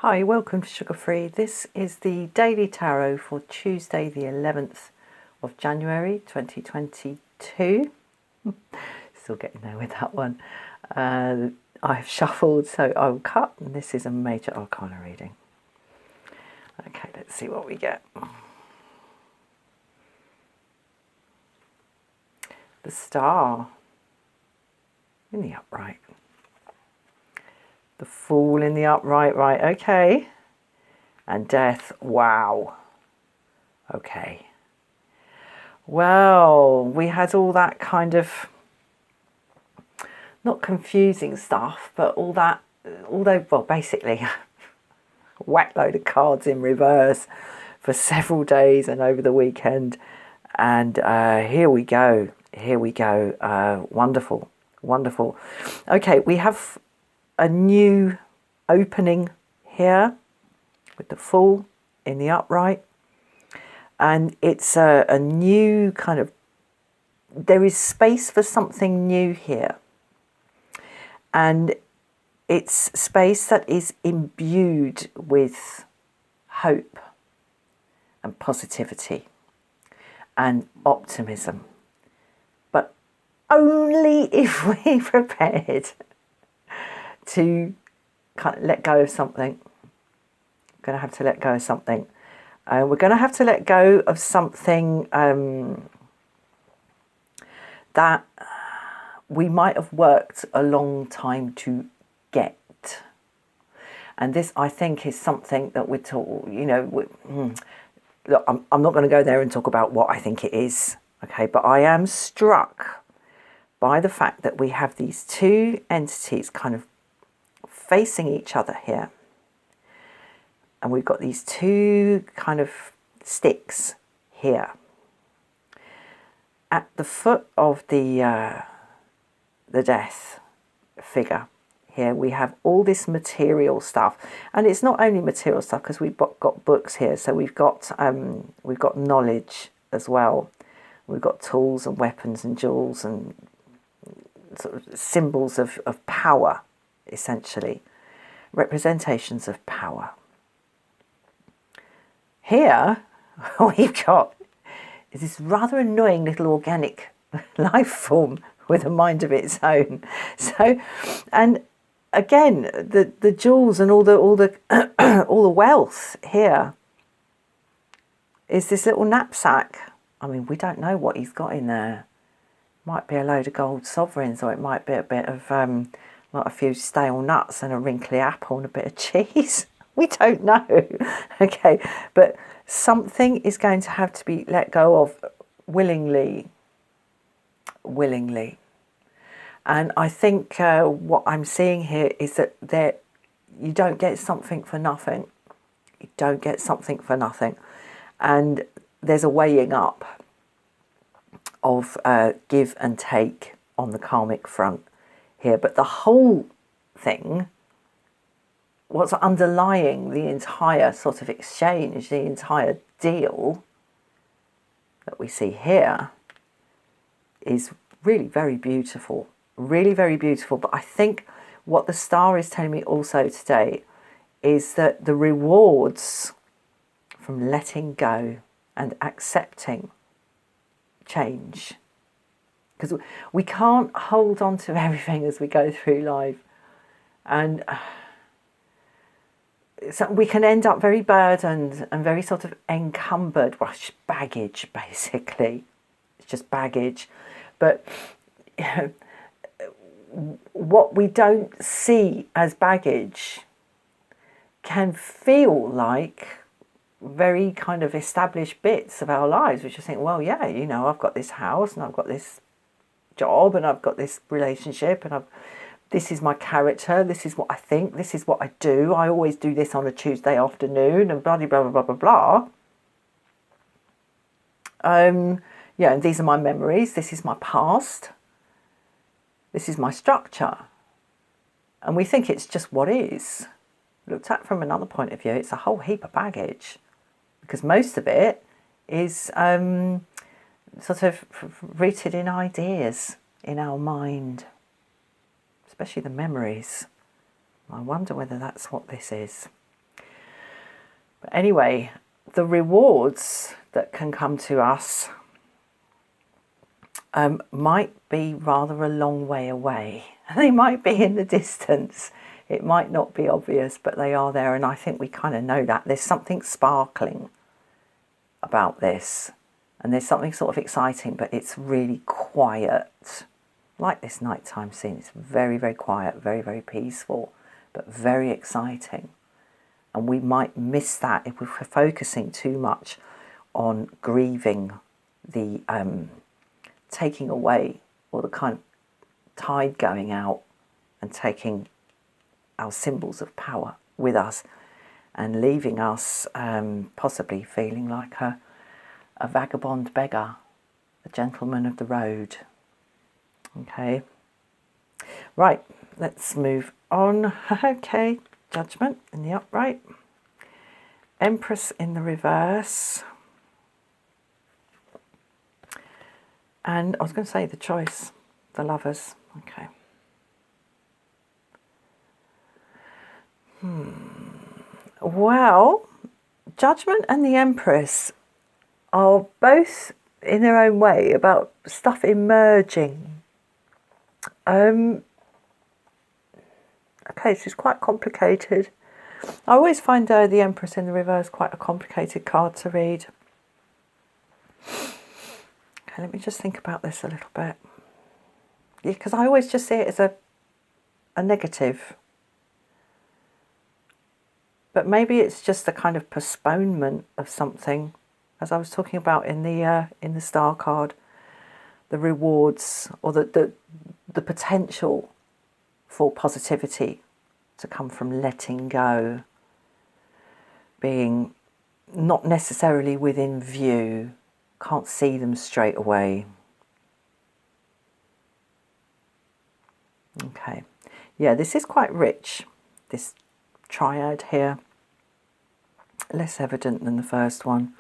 Hi, welcome to Sugar Free. This is the Daily Tarot for Tuesday, the 11th of January 2022. Still getting there with that one. I've shuffled, so I'll cut, and this is a major arcana reading. Okay, let's see what we get. The Star in the upright. The Fool in the upright, right, okay. And Death, wow. Okay. Well, we had all that kind of, not confusing stuff, but all that, basically, whack load of cards in reverse for several days and over the weekend. And here we go. Wonderful. Okay, we have a new opening here with the Fool in the upright, and it's a new kind of, there is space for something new here, and it's space that is imbued with hope and positivity and optimism, but only if we're prepared to kind of let go of something. We're going to have to let go of something. We're going to have to let go of something that we might have worked a long time to get. And this, I think, is something that we're taught, look, I'm not going to go there and talk about what I think it is, okay? But I am struck by the fact that we have these two entities kind of facing each other here. And we've got these two kind of sticks here. At the foot of the Death figure here, we have all this material stuff, and it's not only material stuff, because we've got books here. So we've got knowledge as well. We've got tools and weapons and jewels and sort of symbols of power, essentially, representations of power. Here we've got this rather annoying little organic life form with a mind of its own. So, and again, the jewels and all the all the wealth here is this little knapsack. I mean, we don't know what he's got in there. Might be a load of gold sovereigns, or it might be a bit of like a few stale nuts and a wrinkly apple and a bit of cheese. We don't know. Okay, but something is going to have to be let go of willingly. And I think what I'm seeing here is that you don't get something for nothing. You don't get something for nothing. And there's a weighing up of give and take on the karmic front here. But the whole thing, what's underlying the entire sort of exchange, the entire deal that we see here, is really very beautiful. Really very beautiful. But I think what the Star is telling me also today is that the rewards from letting go and accepting change, because we can't hold on to everything as we go through life, and so we can end up very burdened and very sort of encumbered. Well, it's baggage, basically. It's just baggage. But what we don't see as baggage can feel like very kind of established bits of our lives, which you think, well, yeah, I've got this house and I've got this job and I've got this relationship and this is my character, this is what I think, this is what I do, I always do this on a Tuesday afternoon, and blah, blah, blah, blah, blah, blah. And these are my memories, this is my past, this is my structure. And we think it's just what is. Looked at from another point of view, it's a whole heap of baggage, because most of it is sort of rooted in ideas in our mind, especially the memories. I wonder whether that's what this is. But anyway, the rewards that can come to us might be rather a long way away. They might be in the distance. It might not be obvious, but they are there. And I think we kind of know that. There's something sparkling about this. And there's something sort of exciting, but it's really quiet. Like this nighttime scene. It's very, very quiet, very, very peaceful, but very exciting. And we might miss that if we're focusing too much on grieving the taking away, or the kind of tide going out and taking our symbols of power with us and leaving us possibly feeling like a vagabond beggar, a gentleman of the road. Okay, right, let's move on. Okay, Judgment in the upright, Empress in the reverse, and I was going to say the Choice, the Lovers. Okay. Well, Judgment and the Empress are both in their own way about stuff emerging. Okay, this is quite complicated. I always find the Empress in the reverse quite a complicated card to read. Okay, let me just think about this a little bit. Yeah, because I always just see it as a negative. But maybe it's just a kind of postponement of something, as I was talking about in the Star card, the rewards, or the potential for positivity to come from letting go, being not necessarily within view, can't see them straight away. Okay, yeah, this is quite rich, this triad here, less evident than the first one.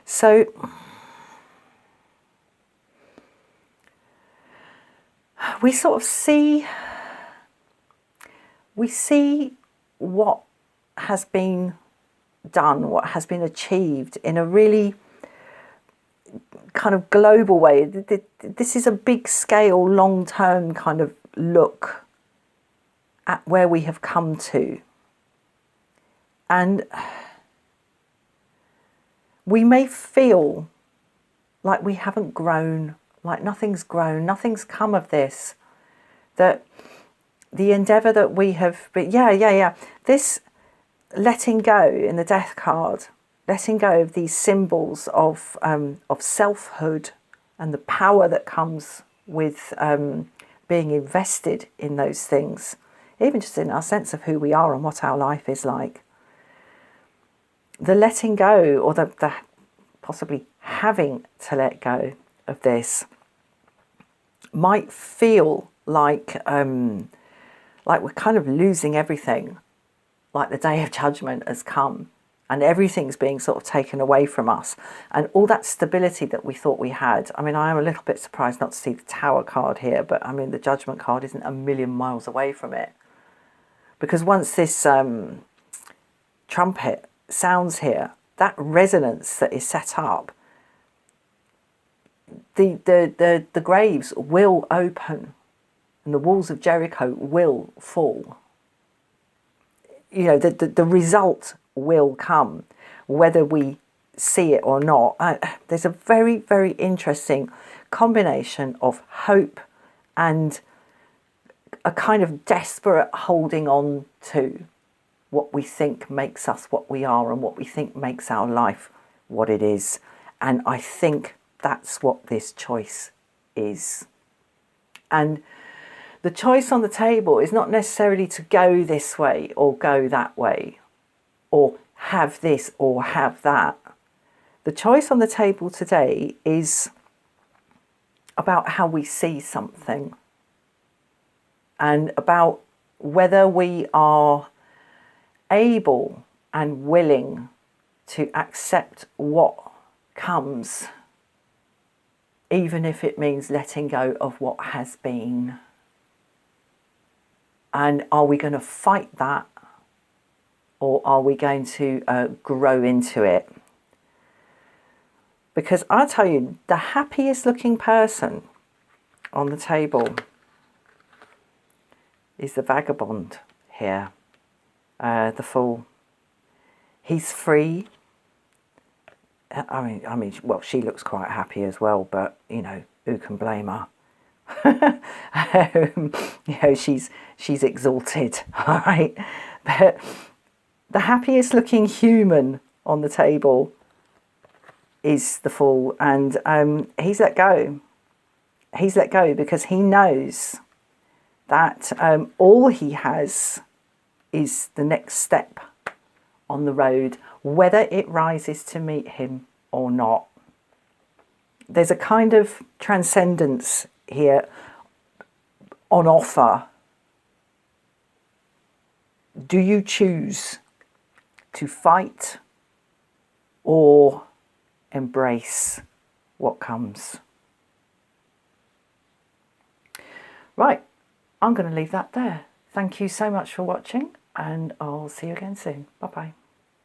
So we sort of see what has been done, what has been achieved in a really kind of global way. This is a big scale, long-term kind of look at where we have come to. And we may feel like we haven't grown, like nothing's grown, nothing's come of this, that the endeavour that we have, but this letting go in the Death card, letting go of these symbols of selfhood and the power that comes with being invested in those things, even just in our sense of who we are and what our life is like. The letting go, or the possibly having to let go of this, might feel like we're kind of losing everything, like the Day of Judgment has come and everything's being sort of taken away from us, and all that stability that we thought we had. I mean, I am a little bit surprised not to see the Tower card here, but I mean, the Judgment card isn't a million miles away from it, because once this trumpet sounds here, that resonance that is set up, the graves will open and the walls of Jericho will fall. You know, the result will come, whether we see it or not. There's a very, very interesting combination of hope and a kind of desperate holding on to what we think makes us what we are and what we think makes our life what it is. And I think that's what this choice is. And the choice on the table is not necessarily to go this way or go that way, or have this or have that. The choice on the table today is about how we see something, and about whether we are able and willing to accept what comes, even if it means letting go of what has been. And are we going to fight that? or are we going to grow into it? Because I'll tell you, the happiest looking person on the table is the vagabond here, the fool. He's free. I mean, well, she looks quite happy as well, but you know, who can blame her? You know, she's exalted, all right. But the happiest looking human on the table is the fool, and he's let go. He's let go because he knows that all he has is the next step on the road, whether it rises to meet him or not. There's a kind of transcendence here on offer. Do you choose to fight or embrace what comes? Right, I'm going to leave that there. Thank you so much for watching, and I'll see you again soon. Bye-bye.